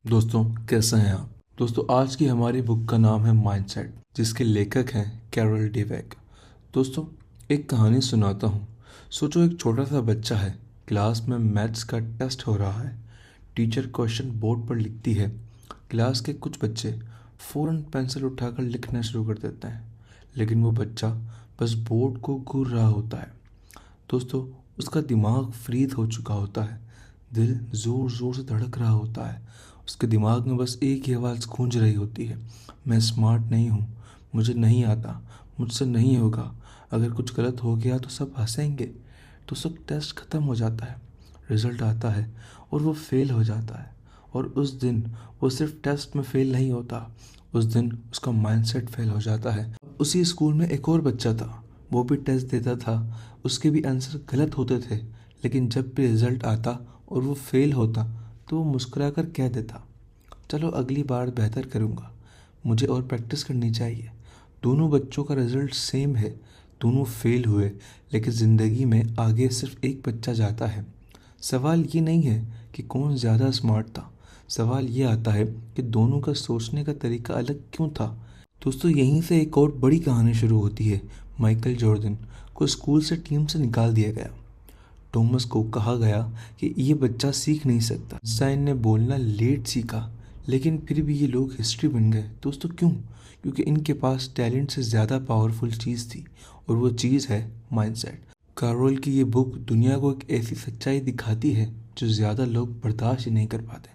दोस्तों, कैसे हैं आप। दोस्तों, आज की हमारी बुक का नाम है माइंडसेट, जिसके लेखक हैं कैरल डवेक। दोस्तों, एक कहानी सुनाता हूँ। सोचो, एक छोटा सा बच्चा है। क्लास में मैथ्स का टेस्ट हो रहा है। टीचर क्वेश्चन बोर्ड पर लिखती है। क्लास के कुछ बच्चे फ़ौरन पेंसिल उठाकर लिखना शुरू कर देते हैं, लेकिन वो बच्चा बस बोर्ड को घूर रहा होता है। दोस्तों, उसका दिमाग फ्रीज हो चुका होता है। दिल ज़ोर ज़ोर से धड़क रहा होता है। उसके दिमाग में बस एक ही आवाज़ गूंज रही होती है, मैं स्मार्ट नहीं हूँ, मुझे नहीं आता, मुझसे नहीं होगा, अगर कुछ गलत हो गया तो सब हंसेंगे। तो सब टेस्ट ख़त्म हो जाता है, रिज़ल्ट आता है और वो फेल हो जाता है। और उस दिन वो सिर्फ टेस्ट में फेल नहीं होता, उस दिन उसका माइंडसेट फेल हो जाता है। उसी स्कूल में एक और बच्चा था। वो भी टेस्ट देता था, उसके भी आंसर गलत होते थे, लेकिन जब भी रिज़ल्ट आता और वो फेल होता तो वो मुस्कुरा कर कह देता, चलो अगली बार बेहतर करूँगा, मुझे और प्रैक्टिस करनी चाहिए। दोनों बच्चों का रिज़ल्ट सेम है, दोनों फेल हुए, लेकिन ज़िंदगी में आगे सिर्फ एक बच्चा जाता है। सवाल ये नहीं है कि कौन ज़्यादा स्मार्ट था, सवाल ये आता है कि दोनों का सोचने का तरीका अलग क्यों था। दोस्तों, यहीं से एक और बड़ी कहानी शुरू होती है। माइकल जॉर्डन को स्कूल से टीम से निकाल दिया गया। टॉमस को कहा गया कि ये बच्चा सीख नहीं सकता। साइन ने बोलना लेट सीखा, लेकिन फिर भी ये लोग हिस्ट्री बन गए। दोस्तों, क्यों? क्योंकि इनके पास टैलेंट से ज़्यादा पावरफुल चीज़ थी, और वो चीज़ है माइंडसेट। कार्रोल की ये बुक दुनिया को एक ऐसी सच्चाई दिखाती है जो ज़्यादा लोग बर्दाश्त ही नहीं कर पाते।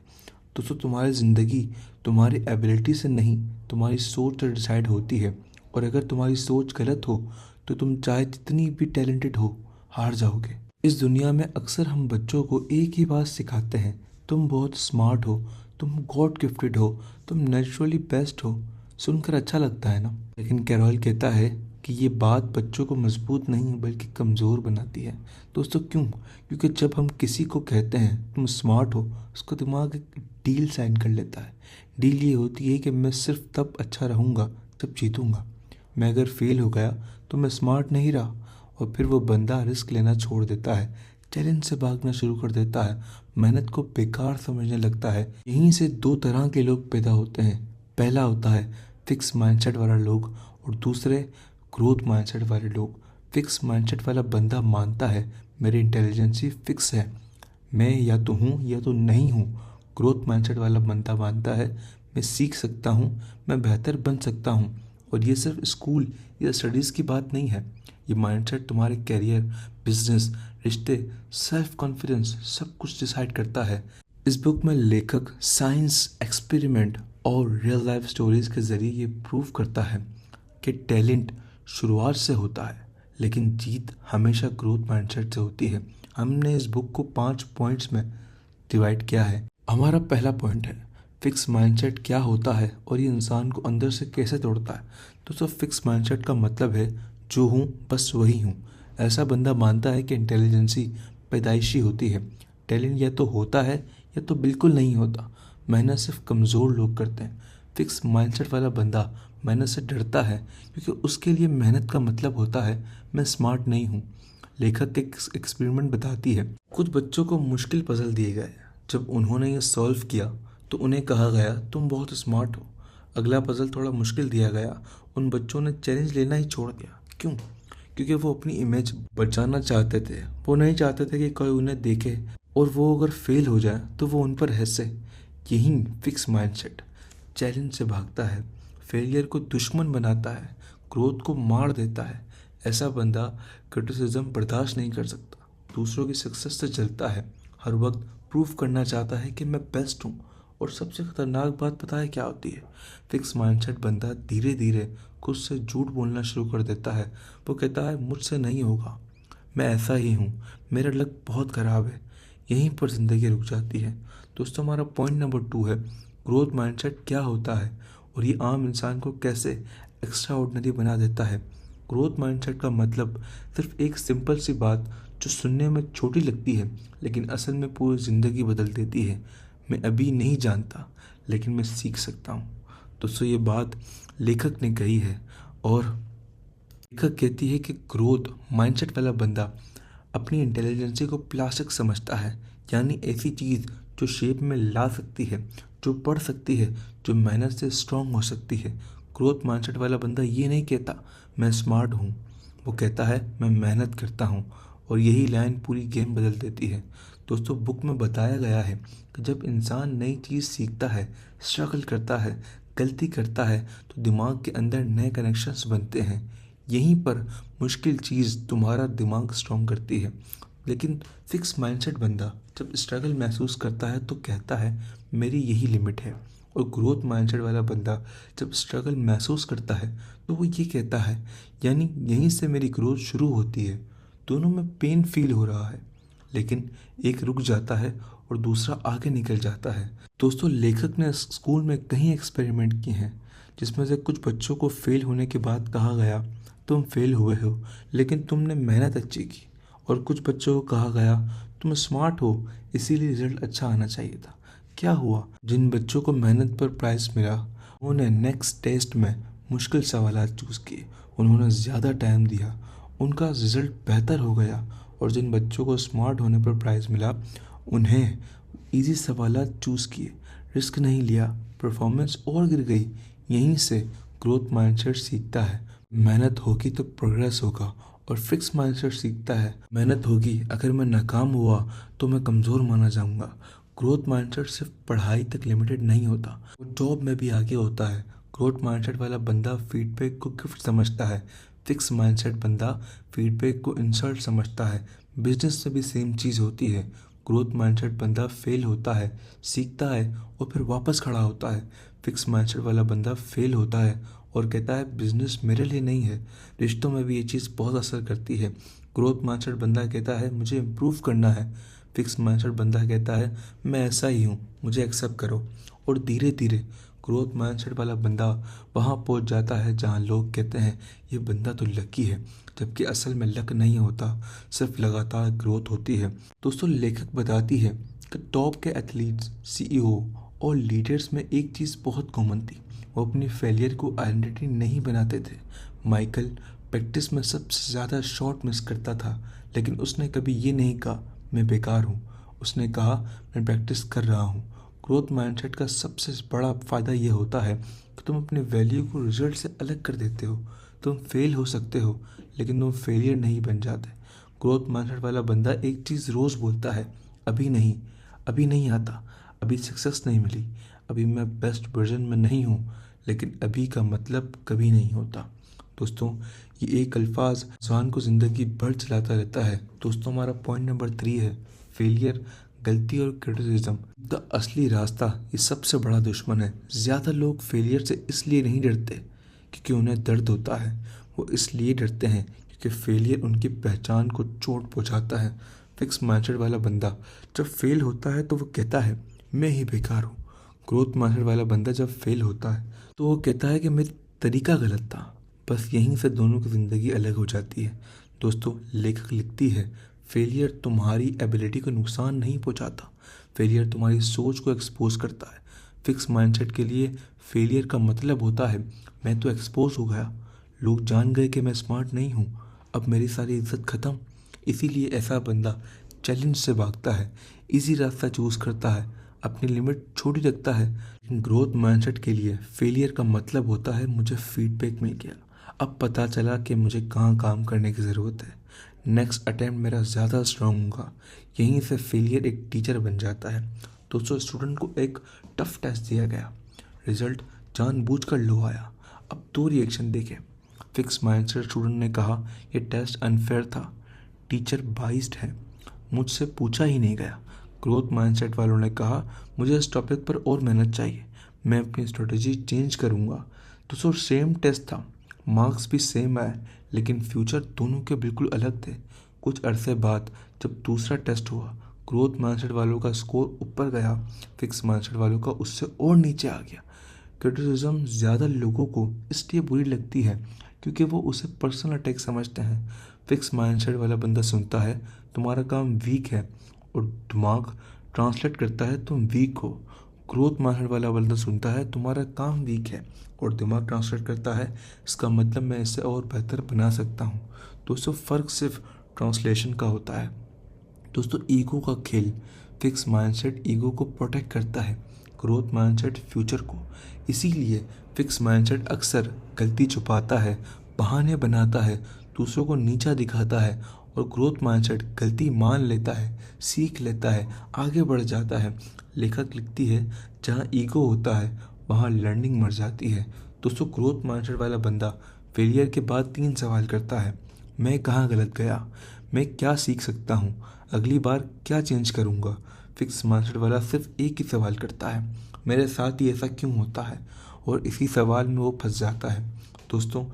दोस्तों, तुम्हारी ज़िंदगी तुम्हारी एबिलिटी से नहीं, तुम्हारी सोच से डिसाइड होती है। और अगर तुम्हारी सोच गलत हो तो तुम चाहे जितनी भी टैलेंटेड हो, हार जाओगे। इस दुनिया में अक्सर हम बच्चों को एक ही बात सिखाते हैं, तुम बहुत स्मार्ट हो, तुम गॉड गिफ्टेड हो, तुम नेचुरली बेस्ट हो। सुनकर अच्छा लगता है ना, लेकिन कैरोल कहता है कि ये बात बच्चों को मजबूत नहीं बल्कि कमज़ोर बनाती है। दोस्तों, क्यों? क्योंकि जब हम किसी को कहते हैं तुम स्मार्ट हो, उसका दिमाग एक डील साइन कर लेता है। डील ये होती है कि मैं सिर्फ तब अच्छा रहूँगा जब जीतूँगा। मैं अगर फेल हो गया तो मैं स्मार्ट नहीं रहा, और फिर वो बंदा रिस्क लेना छोड़ देता है, चैलेंज से भागना शुरू कर देता है, मेहनत को बेकार समझने लगता है। यहीं से दो तरह के लोग पैदा होते हैं। पहला होता है फिक्स माइंडसेट वाला लोग, और दूसरे ग्रोथ माइंडसेट वाले लोग। फिक्स माइंडसेट वाला बंदा मानता है मेरी इंटेलिजेंसी फिक्स है, मैं या तो हूँ या तो नहीं हूँ। ग्रोथ माइंडसेट वाला बंदा मानता है मैं सीख सकता हूँ, मैं बेहतर बन सकता हूँ। और ये सिर्फ स्कूल या स्टडीज़ की बात नहीं है, ये माइंडसेट तुम्हारे करियर, बिजनेस, रिश्ते, सेल्फ कॉन्फिडेंस सब कुछ डिसाइड करता है। इस बुक में लेखक साइंस, एक्सपेरिमेंट और रियल लाइफ स्टोरीज के ज़रिए ये प्रूव करता है कि टैलेंट शुरुआत से होता है, लेकिन जीत हमेशा ग्रोथ माइंडसेट से होती है। हमने इस बुक को 5 पॉइंट्स में डिवाइड किया है। हमारा पहला पॉइंट है फिक्स माइंडसेट क्या होता है और ये इंसान को अंदर से कैसे तोड़ता है। दोस्तों, फिक्स माइंडसेट का मतलब है जो हूँ बस वही हूँ। ऐसा बंदा मानता है कि इंटेलिजेंसी पैदाइशी होती है, टैलेंट या तो होता है या तो बिल्कुल नहीं होता, मेहनत सिर्फ कमज़ोर लोग करते हैं। फिक्स माइंडसेट वाला बंदा मेहनत से डरता है, क्योंकि उसके लिए मेहनत का मतलब होता है मैं स्मार्ट नहीं हूँ। लेखक एक एक्सपेरिमेंट बताती है, कुछ बच्चों को मुश्किल पजल दिए गए। जब उन्होंने ये सॉल्व किया तो उन्हें कहा गया तुम बहुत स्मार्ट हो। अगला पजल थोड़ा मुश्किल दिया गया, उन बच्चों ने चैलेंज लेना ही छोड़ दिया। क्यों? क्योंकि वो अपनी इमेज बचाना चाहते थे। वो नहीं चाहते थे कि कोई उन्हें देखे और वो अगर फेल हो जाए तो वो उन पर हंसे। यही फिक्स माइंडसेट चैलेंज से भागता है, फेलियर को दुश्मन बनाता है, ग्रोथ को मार देता है। ऐसा बंदा क्रिटिसिज्म बर्दाश्त नहीं कर सकता, दूसरों की सक्सेस से जलता है, हर वक्त प्रूव करना चाहता है कि मैं बेस्ट हूँ। और सबसे खतरनाक बात पता है क्या होती है? फिक्स माइंडसेट बंदा धीरे धीरे खुद से झूठ बोलना शुरू कर देता है। वो कहता है मुझसे नहीं होगा, मैं ऐसा ही हूँ, मेरा लक बहुत ख़राब है। यहीं पर ज़िंदगी रुक जाती है। दोस्तों, हमारा पॉइंट नंबर 2 है ग्रोथ माइंडसेट क्या होता है और ये आम इंसान को कैसे एक्स्ट्रा ऑर्डिनरी बना देता है। ग्रोथ माइंडसेट का मतलब सिर्फ एक सिंपल सी बात जो सुनने में छोटी लगती है लेकिन असल में पूरी ज़िंदगी बदल देती है। मैं अभी नहीं जानता, लेकिन मैं सीख सकता हूँ। दोस्तों, ये बात लेखक ने कही है, और लेखक कहती है कि ग्रोथ माइंडसेट वाला बंदा अपनी इंटेलिजेंसी को प्लास्टिक समझता है, यानी ऐसी चीज़ जो शेप में ला सकती है, जो पढ़ सकती है, जो मेहनत से स्ट्रांग हो सकती है। ग्रोथ माइंडसेट वाला बंदा ये नहीं कहता मैं स्मार्ट हूँ, वो कहता है मैं मेहनत करता हूँ। और यही लाइन पूरी गेम बदल देती है। दोस्तों, बुक में बताया गया है कि जब इंसान नई चीज़ सीखता है, स्ट्रगल करता है, गलती करता है, तो दिमाग के अंदर नए कनेक्शंस बनते हैं। यहीं पर मुश्किल चीज़ तुम्हारा दिमाग स्ट्रॉन्ग करती है। लेकिन फिक्स माइंडसेट बंदा जब स्ट्रगल महसूस करता है तो कहता है मेरी यही लिमिट है। और ग्रोथ माइंडसेट वाला बंदा जब स्ट्रगल महसूस करता है तो वो ये कहता है यानी यहीं से मेरी ग्रोथ शुरू होती है। दोनों में पेन फील हो रहा है, लेकिन एक रुक जाता है और दूसरा आगे निकल जाता है। दोस्तों, लेखक ने स्कूल में कई एक्सपेरिमेंट किए हैं, जिसमें से कुछ बच्चों को फेल होने के बाद कहा गया तुम फेल हुए हो, लेकिन तुमने मेहनत अच्छी की। और कुछ बच्चों को कहा गया तुम स्मार्ट हो, इसीलिए रिजल्ट अच्छा आना चाहिए था। क्या हुआ? जिन बच्चों को मेहनत पर प्राइज़ मिला उन्होंने नेक्स्ट टेस्ट में मुश्किल सवाल चूज़ किए, उन्होंने ज़्यादा टाइम दिया, उनका रिजल्ट बेहतर हो गया। और जिन बच्चों को स्मार्ट होने पर प्राइज़ मिला उन्हें इजी सवाल चूज़ किए, रिस्क नहीं लिया, परफॉर्मेंस और गिर गई। यहीं से ग्रोथ माइंडसेट सीखता है मेहनत होगी तो प्रोग्रेस होगा। और फिक्स माइंडसेट सीखता है मेहनत होगी, अगर मैं नाकाम हुआ तो मैं कमज़ोर माना जाऊंगा। ग्रोथ माइंडसेट सिर्फ पढ़ाई तक लिमिटेड नहीं होता, वो जॉब में भी आगे होता है। ग्रोथ माइंडसेट वाला बंदा फीडबैक को गिफ्ट समझता है, फिक्स माइंडसेट बंदा फीडबैक को इंसल्ट समझता है। बिजनेस में भी सेम चीज़ होती है। ग्रोथ माइंडसेट बंदा फेल होता है, सीखता है और फिर वापस खड़ा होता है। फिक्स माइंडसेट वाला बंदा फेल होता है और कहता है बिजनेस मेरे लिए नहीं है। रिश्तों में भी ये चीज़ बहुत असर करती है। ग्रोथ माइंडसेट बंदा कहता है मुझे इम्प्रूव करना है। फिक्स माइंडसेट बंदा कहता है मैं ऐसा ही हूँ, मुझे एक्सेप्ट करो। और धीरे धीरे ग्रोथ माइंडसेट वाला बंदा वहाँ पहुँच जाता है जहाँ लोग कहते हैं ये बंदा तो लकी है, जबकि असल में लक नहीं होता, सिर्फ लगातार ग्रोथ होती है। दोस्तों, लेखक बताती है कि टॉप के एथलीट्स, सीईओ और लीडर्स में एक चीज़ बहुत कॉमन थी, वो अपनी फेलियर को आइडेंटिटी नहीं बनाते थे। माइकल प्रैक्टिस में सबसे ज़्यादा शॉट मिस करता था, लेकिन उसने कभी ये नहीं कहा मैं बेकार हूँ, उसने कहा मैं प्रैक्टिस कर रहा हूँ। ग्रोथ माइंडसेट का सबसे बड़ा फ़ायदा ये होता है कि तुम अपने वैल्यू को रिजल्ट से अलग कर देते हो। तुम फेल हो सकते हो, लेकिन तुम फेलियर नहीं बन जाते। ग्रोथ माइंडसेट वाला बंदा एक चीज़ रोज़ बोलता है अभी नहीं, अभी नहीं आता, अभी सक्सेस नहीं मिली, अभी मैं बेस्ट वर्जन में नहीं हूँ। लेकिन अभी का मतलब कभी नहीं होता। दोस्तों, ये एक अल्फाज इंसान को ज़िंदगी भर चलाता रहता है। दोस्तों, हमारा पॉइंट नंबर 3 है फेलियर, गलती और क्रिटिसिज्म का असली रास्ता। ये सबसे बड़ा दुश्मन है। ज़्यादा लोग फेलियर से इसलिए नहीं डरते क्योंकि उन्हें दर्द होता है, वो इसलिए डरते हैं क्योंकि फेलियर उनकी पहचान को चोट पहुंचाता है। फिक्स माइंडसेट वाला बंदा जब फेल होता है तो वो कहता है मैं ही बेकार हूँ। ग्रोथ माइंडसेट वाला बंदा जब फेल होता है तो वो कहता है कि मेरा तरीका गलत था। बस यहीं से दोनों की ज़िंदगी अलग हो जाती है। दोस्तों, लेखक लिखती है फेलियर तुम्हारी एबिलिटी को नुकसान नहीं पहुंचाता, फेलियर तुम्हारी सोच को एक्सपोज करता है। फिक्स माइंडसेट के लिए फेलियर का मतलब होता है मैं तो एक्सपोज हो गया, लोग जान गए कि मैं स्मार्ट नहीं हूँ, अब मेरी सारी इज्जत ख़त्म। इसीलिए ऐसा बंदा चैलेंज से भागता है, इजी रास्ता चूज़ करता है, अपनी लिमिट छोटी रखता है। लेकिन ग्रोथ माइंडसेट के लिए फेलियर का मतलब होता है मुझे फीडबैक मिल गया, अब पता चला कि मुझे कहाँ काम करने की ज़रूरत है, नेक्स्ट अटेम्प्ट मेरा ज़्यादा स्ट्रांग होगा। यहीं से फेलियर एक टीचर बन जाता है। दोस्तों, स्टूडेंट को एक टफ टेस्ट दिया गया, रिजल्ट जानबूझकर लो आया। अब दो रिएक्शन देखें। फिक्स माइंडसेट स्टूडेंट ने कहा यह टेस्ट अनफेयर था, टीचर बाइस्ड है, मुझसे पूछा ही नहीं गया। ग्रोथ माइंडसेट वालों ने कहा मुझे इस टॉपिक पर और मेहनत चाहिए, मैं अपनी स्ट्रेटजी चेंज करूँगा। दोस्तों, सेम टेस्ट था, मार्क्स भी सेम आए, लेकिन फ्यूचर दोनों के बिल्कुल अलग थे। कुछ अरसे बाद जब दूसरा टेस्ट हुआ, ग्रोथ माइंडसेट वालों का स्कोर ऊपर गया, फिक्स माइंडसेट वालों का उससे और नीचे आ गया। क्रिटिसिज्म ज़्यादा लोगों को इसलिए बुरी लगती है क्योंकि वो उसे पर्सनल अटैक समझते हैं। फिक्स माइंडसेट वाला बंदा सुनता है तुम्हारा काम वीक है और दिमाग ट्रांसलेट करता है तुम वीक हो। ग्रोथ माइंडसेट वाला बंदा सुनता है तुम्हारा काम वीक है और दिमाग ट्रांसलेट करता है इसका मतलब मैं इसे और बेहतर बना सकता हूँ। दोस्तों, फ़र्क सिर्फ ट्रांसलेशन का होता है। दोस्तों, ईगो का खेल। फिक्स माइंडसेट ईगो को प्रोटेक्ट करता है, ग्रोथ माइंडसेट फ्यूचर को। इसीलिए फिक्स माइंडसेट अक्सर गलती छुपाता है, बहाने बनाता है, दूसरों को नीचा दिखाता है, और ग्रोथ माइंडसेट गलती मान लेता है, सीख लेता है, आगे बढ़ जाता है। लेखक लिखती है, जहाँ ईगो होता है वहाँ लर्निंग मर जाती है। दोस्तों, ग्रोथ माइंडसेट वाला बंदा फेलियर के बाद 3 सवाल करता है। मैं कहाँ गलत गया, मैं क्या सीख सकता हूँ, अगली बार क्या चेंज करूँगा। फिक्स माइंडसेट वाला सिर्फ एक ही सवाल करता है, मेरे साथ ही ऐसा क्यों होता है, और इसी सवाल में वो फंस जाता है। दोस्तों,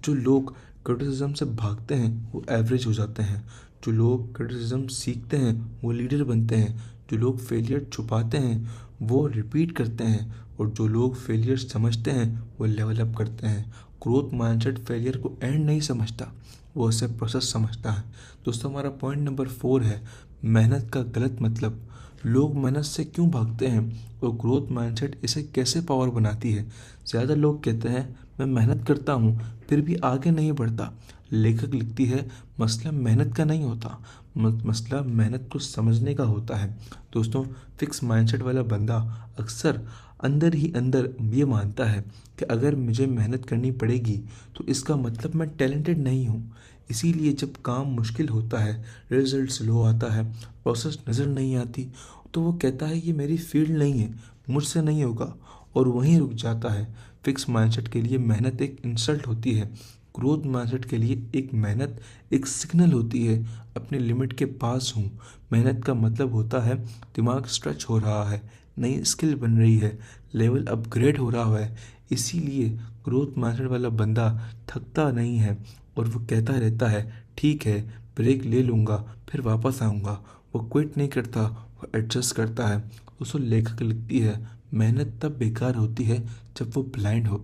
जो लोग क्रिटिसिज्म से भागते हैं वो एवरेज हो जाते हैं। जो लोग क्रिटिसिज्म सीखते हैं वो लीडर बनते हैं। जो लोग फेलियर छुपाते हैं वो रिपीट करते हैं, और जो लोग फेलियर समझते हैं वो लेवल अप करते हैं। ग्रोथ माइंडसेट फेलियर को एंड नहीं समझता, वो उसे प्रोसेस समझता है। दोस्तों, हमारा पॉइंट नंबर 4 है मेहनत का गलत मतलब। लोग मेहनत से क्यों भागते हैं और ग्रोथ माइंडसेट इसे कैसे पावर बनाती है। ज़्यादा लोग कहते हैं मैं मेहनत करता हूँ फिर भी आगे नहीं बढ़ता। लेखक लिखती है, मसला मेहनत का नहीं होता, मसला मेहनत को समझने का होता है। दोस्तों, फिक्स माइंडसेट वाला बंदा अक्सर अंदर ही अंदर ये मानता है कि अगर मुझे मेहनत करनी पड़ेगी तो इसका मतलब मैं टैलेंटेड नहीं हूँ। इसीलिए जब काम मुश्किल होता है, रिजल्ट स्लो आता है, प्रोसेस नज़र नहीं आती, तो वो कहता है ये मेरी फील्ड नहीं है, मुझसे नहीं होगा, और वहीं रुक जाता है। फिक्स माइंडसेट के लिए मेहनत एक इंसल्ट होती है। ग्रोथ माइंडसेट के लिए एक मेहनत एक सिग्नल होती है, अपने लिमिट के पास हूँ। मेहनत का मतलब होता है दिमाग स्ट्रेच हो रहा है, नई स्किल बन रही है, लेवल अपग्रेड हो रहा है। इसीलिए ग्रोथ माइंडसेट वाला बंदा थकता नहीं है, और वो कहता रहता है ठीक है, ब्रेक ले लूँगा फिर वापस आऊँगा। वो क्विट नहीं करता, वो एडजस्ट करता है। दोस्तों, लेखक लिखती है, मेहनत तब बेकार होती है जब वो ब्लाइंड हो।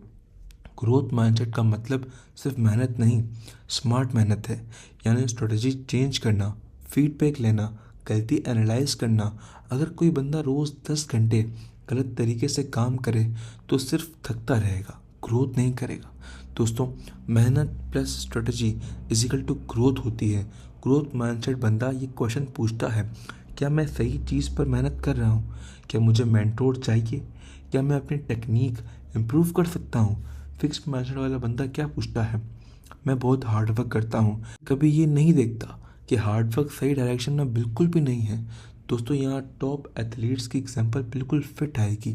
ग्रोथ माइंडसेट का मतलब सिर्फ मेहनत नहीं, स्मार्ट मेहनत है। यानी स्ट्रेटजी चेंज करना, फीडबैक लेना, गलती एनालाइज करना। अगर कोई बंदा रोज़ 10 घंटे गलत तरीके से काम करे तो सिर्फ थकता रहेगा, ग्रोथ नहीं करेगा। दोस्तों, मेहनत plus strategy is equal to growth होती है। ग्रोथ माइंडसेट बंदा ये क्वेश्चन पूछता है, क्या मैं सही चीज़ पर मेहनत कर रहा हूँ, क्या मुझे मेंटोर चाहिए, क्या मैं अपनी टेक्निक इम्प्रूव कर सकता हूँ। फिक्स्ड माइंडसेट वाला बंदा क्या पूछता है, मैं बहुत हार्ड वर्क करता हूँ, कभी ये नहीं देखता कि हार्ड वर्क सही डायरेक्शन में बिल्कुल भी नहीं है। दोस्तों, यहाँ टॉप एथलीट्स की एग्जांपल बिल्कुल फिट आएगी।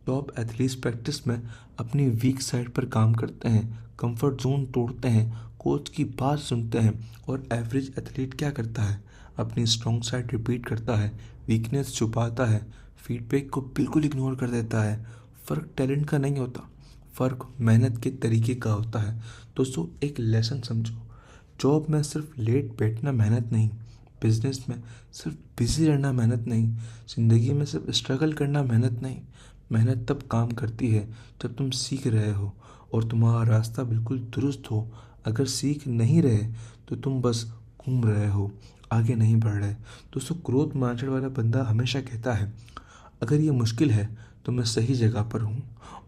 टॉप एथलीट्स प्रैक्टिस में अपनी वीक साइड पर काम करते हैं, कंफर्ट जोन तोड़ते हैं, कोच की बात सुनते हैं। और एवरेज एथलीट क्या करता है, अपनी स्ट्रॉन्ग साइड रिपीट करता है, वीकनेस छुपाता है, फीडबैक को बिल्कुल इग्नोर कर देता है। फ़र्क टैलेंट का नहीं होता, फ़र्क मेहनत के तरीके का होता है। दोस्तों, एक लेसन समझो, जॉब में सिर्फ लेट बैठना मेहनत नहीं, बिजनेस में सिर्फ बिजी रहना मेहनत नहीं, ज़िंदगी में सिर्फ स्ट्रगल करना मेहनत नहीं। मेहनत तब काम करती है जब तुम सीख रहे हो और तुम्हारा रास्ता बिल्कुल दुरुस्त हो। अगर सीख नहीं रहे तो तुम बस घूम रहे हो, आगे नहीं बढ़ रहे। दोस्तों, ग्रोथ माइंडसेट वाला बंदा हमेशा कहता है अगर ये मुश्किल है तो मैं सही जगह पर हूँ,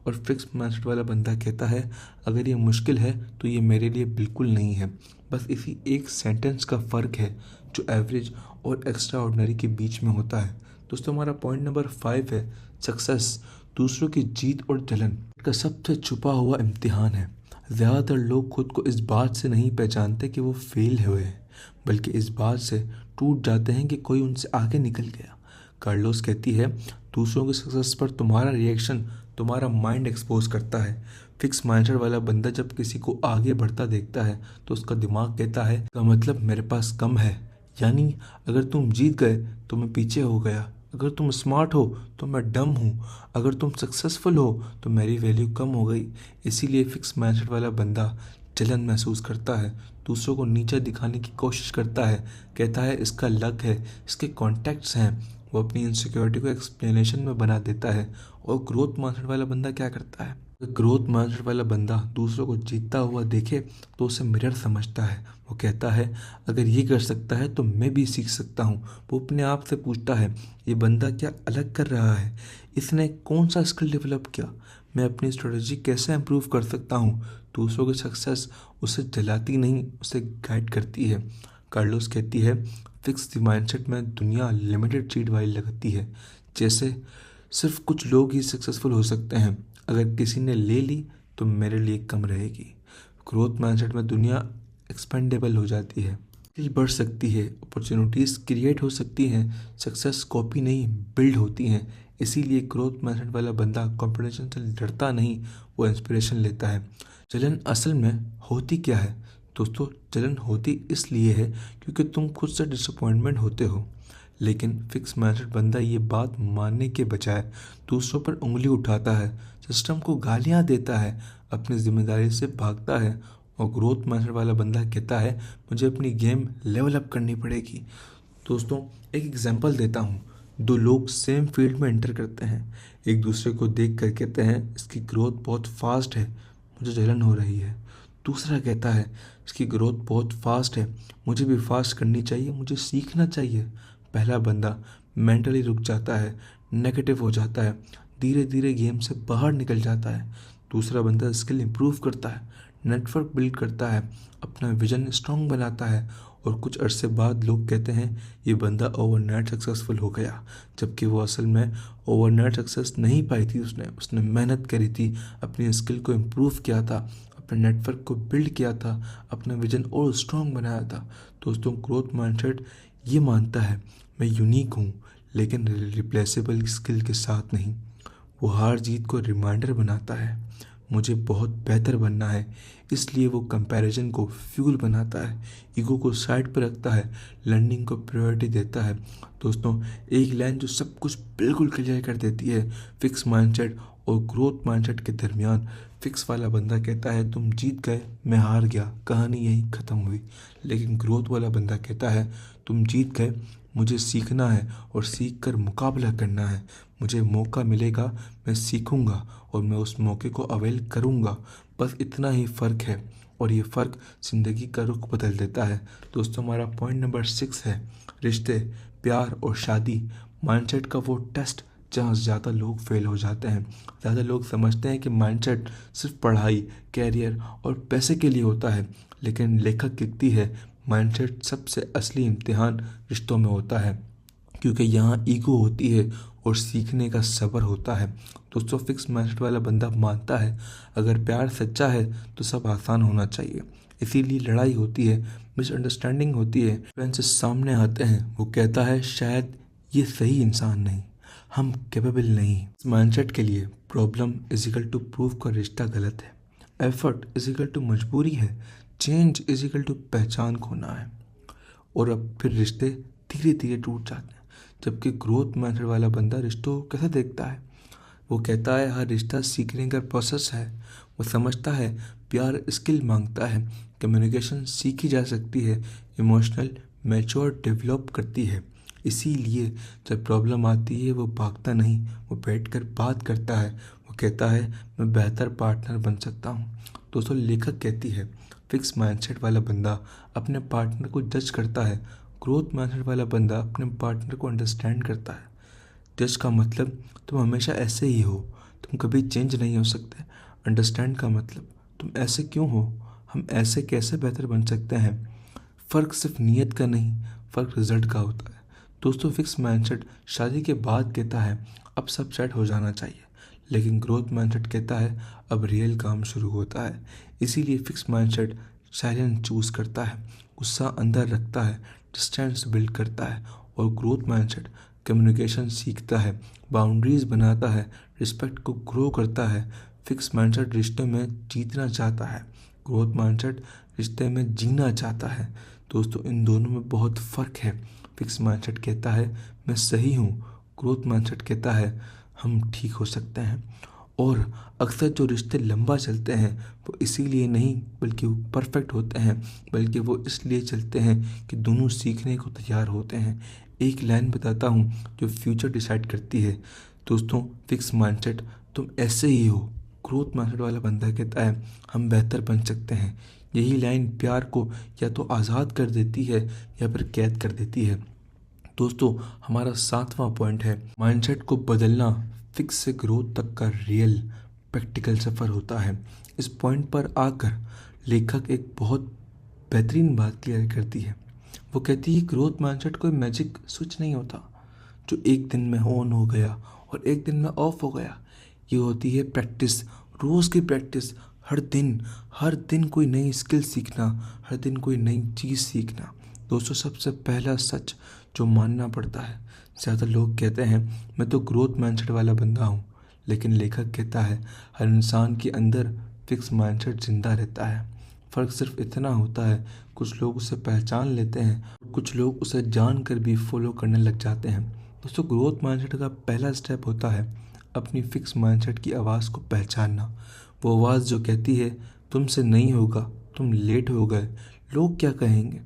और फिक्स माइंडसेट वाला बंदा कहता है अगर ये मुश्किल है तो ये मेरे लिए बिल्कुल नहीं है। बस इसी एक सेंटेंस का फ़र्क है जो एवरेज और एक्स्ट्रा ऑर्डिनरी के बीच में होता है। दोस्तों, हमारा पॉइंट नंबर 5 है सक्सेस दूसरों की जीत और जलन का सबसे छुपा हुआ इम्तिहान है। ज़्यादातर लोग खुद को इस बात से नहीं पहचानते कि वो फेल हुए हैं, बल्कि इस बात से टूट जाते हैं कि कोई उनसे आगे निकल गया। कार्लोस कहती है, दूसरों की सक्सेस पर तुम्हारा रिएक्शन तुम्हारा माइंड एक्सपोज करता है। फिक्स माइंडसेट वाला बंदा जब किसी को आगे बढ़ता देखता है तो उसका दिमाग कहता है का मतलब मेरे पास कम है। यानी अगर तुम जीत गए तो मैं पीछे हो गया, अगर तुम स्मार्ट हो तो मैं डम हूँ, अगर तुम सक्सेसफुल हो तो मेरी वैल्यू कम हो गई। इसीलिए फिक्स माइंडसेट वाला बंदा जलन महसूस करता है, दूसरों को नीचा दिखाने की कोशिश करता है, कहता है इसका लक है, इसके कॉन्टैक्ट्स हैं। वो अपनी इनसिक्योरिटी को एक्सप्लेनेशन में बना देता है। और ग्रोथ माइंडसेट वाला बंदा क्या करता है, ग्रोथ माइंडसेट वाला बंदा दूसरों को जीतता हुआ देखे तो उसे मिरर समझता है। वो कहता है अगर ये कर सकता है तो मैं भी सीख सकता हूँ। वो अपने आप से पूछता है ये बंदा क्या अलग कर रहा है, इसने कौन सा स्किल डेवलप किया, मैं अपनी स्ट्रेटजी कैसे इम्प्रूव कर सकता हूँ। दूसरों की सक्सेस उसे जलाती नहीं, उसे गाइड करती है। कार्लोस कहती है फिक्स द माइंडसेट में दुनिया लिमिटेड सीट वाली लगती है, जैसे सिर्फ कुछ लोग ही सक्सेसफुल हो सकते हैं। अगर किसी ने ले ली तो मेरे लिए कम रहेगी। ग्रोथ माइंडसेट में दुनिया एक्सपेंडेबल हो जाती है, स्किल बढ़ सकती है, अपॉर्चुनिटीज़ क्रिएट हो सकती हैं, सक्सेस कॉपी नहीं बिल्ड होती हैं। इसीलिए ग्रोथ माइंडसेट वाला बंदा कंपटीशन से डरता नहीं, वो इंस्पिरेशन लेता है। जलन असल में होती क्या है दोस्तों? जलन होती इसलिए है क्योंकि तुम खुद से डिसअपॉइंटमेंट होते हो। लेकिन फिक्स माइंडसेट बंदा ये बात मानने के बजाय दूसरों पर उंगली उठाता है, सिस्टम को गालियां देता है, अपनी जिम्मेदारी से भागता है। और ग्रोथ माइंडसेट वाला बंदा कहता है मुझे अपनी गेम लेवल अप करनी पड़ेगी। दोस्तों, एक एग्जांपल देता हूँ। दो लोग सेम फील्ड में एंटर करते हैं, एक दूसरे को देख कर कहते हैं इसकी ग्रोथ बहुत फास्ट है, मुझे जलन हो रही है। दूसरा कहता है इसकी ग्रोथ बहुत फास्ट है, मुझे भी फास्ट करनी चाहिए, मुझे सीखना चाहिए। पहला बंदा मेंटली रुक जाता है, नेगेटिव हो जाता है, धीरे धीरे गेम से बाहर निकल जाता है। दूसरा बंदा स्किल इंप्रूव करता है, नेटवर्क बिल्ड करता है, अपना विजन स्ट्रांग बनाता है, और कुछ अरसे बाद लोग कहते हैं ये बंदा ओवरनाइट सक्सेसफुल हो गया। जबकि वो असल में ओवरनाइट सक्सेस नहीं पाई थी। उसने मेहनत करी थी, अपनी स्किल को इम्प्रूव किया था, अपने नेटवर्क को बिल्ड किया था, अपना विजन और स्ट्रांग बनाया था। दोस्तों, ग्रोथ माइंडसेट ये मानता है मैं यूनिक हूँ, लेकिन रिप्लेसेबल स्किल के साथ नहीं। वो हार जीत को रिमाइंडर बनाता है, मुझे बहुत बेहतर बनना है। इसलिए वो कंपैरिजन को फ्यूल बनाता है, ईगो को साइड पर रखता है, लर्निंग को प्रायोरिटी देता है। दोस्तों, एक लाइन जो सब कुछ बिल्कुल क्लियर कर देती है फिक्स माइंडसेट और ग्रोथ माइंडसेट के दरमियान। फिक्स वाला बंदा कहता है तुम जीत गए, मैं हार गया, कहानी यहीं ख़त्म हुई। लेकिन ग्रोथ वाला बंदा कहता है तुम जीत गए, मुझे सीखना है और सीख कर मुकाबला करना है। मुझे मौका मिलेगा, मैं सीखूंगा और मैं उस मौके को अवेल करूंगा। बस इतना ही फ़र्क है, और ये फ़र्क ज़िंदगी का रुख बदल देता है। दोस्तों, हमारा पॉइंट नंबर 6 है रिश्ते, प्यार और शादी। माइंडसेट का वो टेस्ट जहाँ ज़्यादा लोग फेल हो जाते हैं। ज़्यादा लोग समझते हैं कि माइंडसेट सिर्फ पढ़ाई, कैरियर और पैसे के लिए होता है, लेकिन लेखक लिखती है माइंडसेट सबसे असली इम्तिहान रिश्तों में होता है, क्योंकि यहाँ ईगो होती है और सीखने का सब्र होता है। दोस्तों, फिक्स माइंडसेट वाला बंदा मानता है अगर प्यार सच्चा है तो सब आसान होना चाहिए। इसीलिए लड़ाई होती है, मिसअंडरस्टैंडिंग होती है, फ्रेंड्स सामने आते हैं। वो कहता है शायद ये सही इंसान नहीं, हम कैपेबल नहीं। इस माइंडसेट के लिए प्रॉब्लम इजिकल टू प्रूफ का रिश्ता गलत है, एफर्ट इजिकल टू मजबूरी है, चेंज इजिकल टू पहचान खोना है। और अब फिर रिश्ते धीरे धीरे टूट जाते हैं। जबकि ग्रोथ माइंडसेट वाला बंदा रिश्तों को कैसे देखता है? वो कहता है हर रिश्ता सीखने का प्रोसेस है। वो समझता है प्यार स्किल मांगता है, कम्युनिकेशन सीखी जा सकती है, इमोशनल मैच्योर डेवलप करती है। इसीलिए जब प्रॉब्लम आती है वो भागता नहीं, वो बैठकर बात करता है। वो कहता है मैं बेहतर पार्टनर बन सकता हूँ। दोस्तों, लेखक कहती है फिक्स माइंडसेट वाला बंदा अपने पार्टनर को जज करता है, ग्रोथ माइंडसेट वाला बंदा अपने पार्टनर को अंडरस्टैंड करता है। जज का मतलब तुम हमेशा ऐसे ही हो, तुम कभी चेंज नहीं हो सकते। अंडरस्टैंड का मतलब तुम ऐसे क्यों हो, हम ऐसे कैसे बेहतर बन सकते हैं। फ़र्क सिर्फ नीयत का नहीं, फ़र्क रिजल्ट का होता है। दोस्तों, फिक्स माइंडसेट शादी के बाद कहता है अब सब सेट हो जाना चाहिए, लेकिन ग्रोथ माइंडसेट कहता है अब रियल काम शुरू होता है। इसीलिए फिक्स माइंडसेट साइलेंस चूज़ करता है, गुस्सा अंदर रखता है, डिस्टेंस बिल्ड करता है। और ग्रोथ माइंडसेट कम्युनिकेशन सीखता है, बाउंड्रीज बनाता है, रिस्पेक्ट को ग्रो करता है। फिक्स माइंडसेट रिश्ते में जीतना चाहता है, ग्रोथ माइंडसेट रिश्ते में जीना चाहता है। दोस्तों, इन दोनों में बहुत फ़र्क है। फिक्स माइंडसेट कहता है मैं सही हूँ, ग्रोथ माइंडसेट कहता है हम ठीक हो सकते हैं। और अक्सर जो रिश्ते लंबा चलते हैं वो इसीलिए नहीं बल्कि वो परफेक्ट होते हैं, बल्कि वो इसलिए चलते हैं कि दोनों सीखने को तैयार होते हैं। एक लाइन बताता हूँ जो फ्यूचर डिसाइड करती है। दोस्तों, फिक्स माइंडसेट तुम ऐसे ही हो, ग्रोथ माइंडसेट वाला बंदा कहता है हम बेहतर बन सकते हैं। यही लाइन प्यार को या तो आज़ाद कर देती है या फिर कैद कर देती है। दोस्तों, हमारा 7वां पॉइंट है माइंडसेट को बदलना फिक्स से ग्रोथ तक का रियल प्रैक्टिकल सफ़र होता है। इस पॉइंट पर आकर लेखक एक बहुत बेहतरीन बात क्लियर करती है। वो कहती है ग्रोथ माइंडसेट कोई मैजिक स्विच नहीं होता जो एक दिन में ऑन हो गया और एक दिन में ऑफ हो गया। ये होती है प्रैक्टिस, रोज़ की प्रैक्टिस। हर दिन कोई नई स्किल सीखना, हर दिन कोई नई चीज़ सीखना। दोस्तों, सबसे पहला सच जो मानना पड़ता है, ज़्यादा लोग कहते हैं मैं तो ग्रोथ माइंडसेट वाला बंदा हूँ, लेकिन लेखक कहता है हर इंसान के अंदर फिक्स माइंडसेट जिंदा रहता है। फ़र्क सिर्फ इतना होता है, कुछ लोग उसे पहचान लेते हैं, कुछ लोग उसे जानकर भी फॉलो करने लग जाते हैं। दोस्तों, ग्रोथ माइंडसेट का पहला स्टेप होता है अपनी फिक्स माइंडसेट की आवाज़ को पहचानना। वो आवाज़ जो कहती है तुमसे नहीं होगा, तुम लेट हो गए, लोग क्या कहेंगे।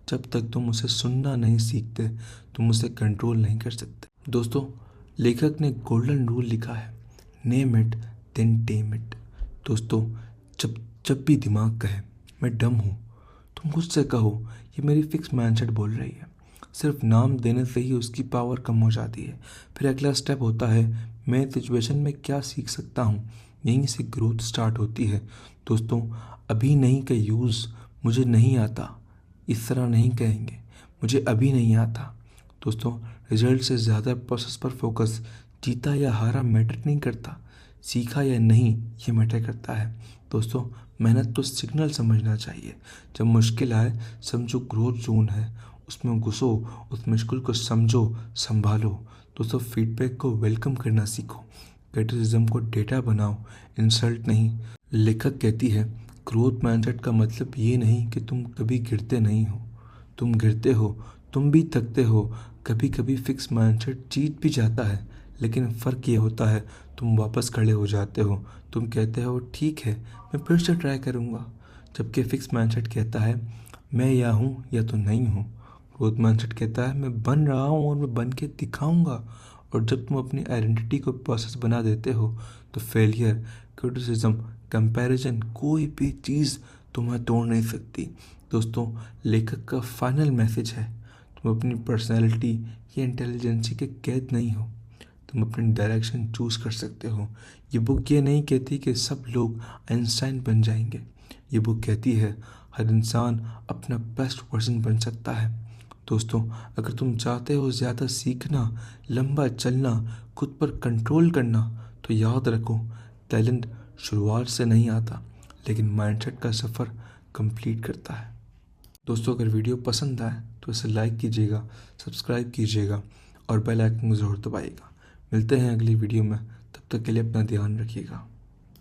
जब तक तुम उसे सुनना नहीं सीखते, तुम उसे कंट्रोल नहीं कर सकते। दोस्तों, लेखक ने गोल्डन रूल लिखा है, name it then tame it. दोस्तों, जब जब भी दिमाग कहे मैं डम हूँ, तुम खुद से कहो ये मेरी फिक्स माइंडसेट बोल रही है। सिर्फ नाम देने से ही उसकी पावर कम हो जाती है। फिर अगला स्टेप होता है मैं सिचुएशन में क्या सीख सकता हूँ। यहीं से ग्रोथ स्टार्ट होती है। दोस्तों, अभी नहीं का यूज़ मुझे नहीं आता, इस तरह नहीं कहेंगे, मुझे अभी नहीं आता। दोस्तों, रिजल्ट से ज़्यादा प्रोसेस पर फोकस। जीता या हारा मैटर नहीं करता, सीखा या नहीं ये मैटर करता है। दोस्तों, मेहनत तो सिग्नल समझना चाहिए। जब मुश्किल आए समझो ग्रोथ जोन है, उसमें घुसो, उस मुश्किल को समझो, संभालो। दोस्तों, फीडबैक को वेलकम करना सीखो, क्रिटिसिज्म को डेटा बनाओ, इंसल्ट नहीं। लेखक कहती है ग्रोथ माइंडसेट का मतलब ये नहीं कि तुम कभी गिरते नहीं हो, तुम गिरते हो, तुम भी थकते हो, कभी कभी फिक्स माइंडसेट जीत भी जाता है, लेकिन फ़र्क ये होता है तुम वापस खड़े हो जाते हो, तुम कहते हो ठीक है मैं फिर से ट्राई करूँगा। जबकि फिक्स माइंडसेट कहता है मैं या हूँ या तो नहीं हूँ। ग्रोथ माइंडसेट कहता है मैं बन रहा हूँ और मैं बन के दिखाऊँगा। और जब तुम अपनी आइडेंटिटी को प्रोसेस बना देते हो तो फेलियर, क्रिटिसिज्म, कंपैरिजन, कोई भी चीज़ तुम्हें तोड़ नहीं सकती। दोस्तों, लेखक का फाइनल मैसेज है तुम अपनी पर्सनैलिटी या इंटेलिजेंसी के कैद नहीं हो, तुम अपनी डायरेक्शन चूज़ कर सकते हो। ये बुक ये नहीं कहती कि सब लोग आइंस्टाइन बन जाएंगे। ये बुक कहती है हर इंसान अपना बेस्ट वर्जन बन सकता है। दोस्तों, अगर तुम चाहते हो ज़्यादा सीखना, लंबा चलना, खुद पर कंट्रोल करना, तो याद रखो टैलेंट शुरुआत से नहीं आता, लेकिन माइंडसेट का सफ़र कंप्लीट करता है। दोस्तों, अगर वीडियो पसंद आए तो इसे लाइक कीजिएगा, सब्सक्राइब कीजिएगा और बेल आइकन को ज़रूर दबाइएगा। मिलते हैं अगली वीडियो में, तब तक के लिए अपना ध्यान रखिएगा।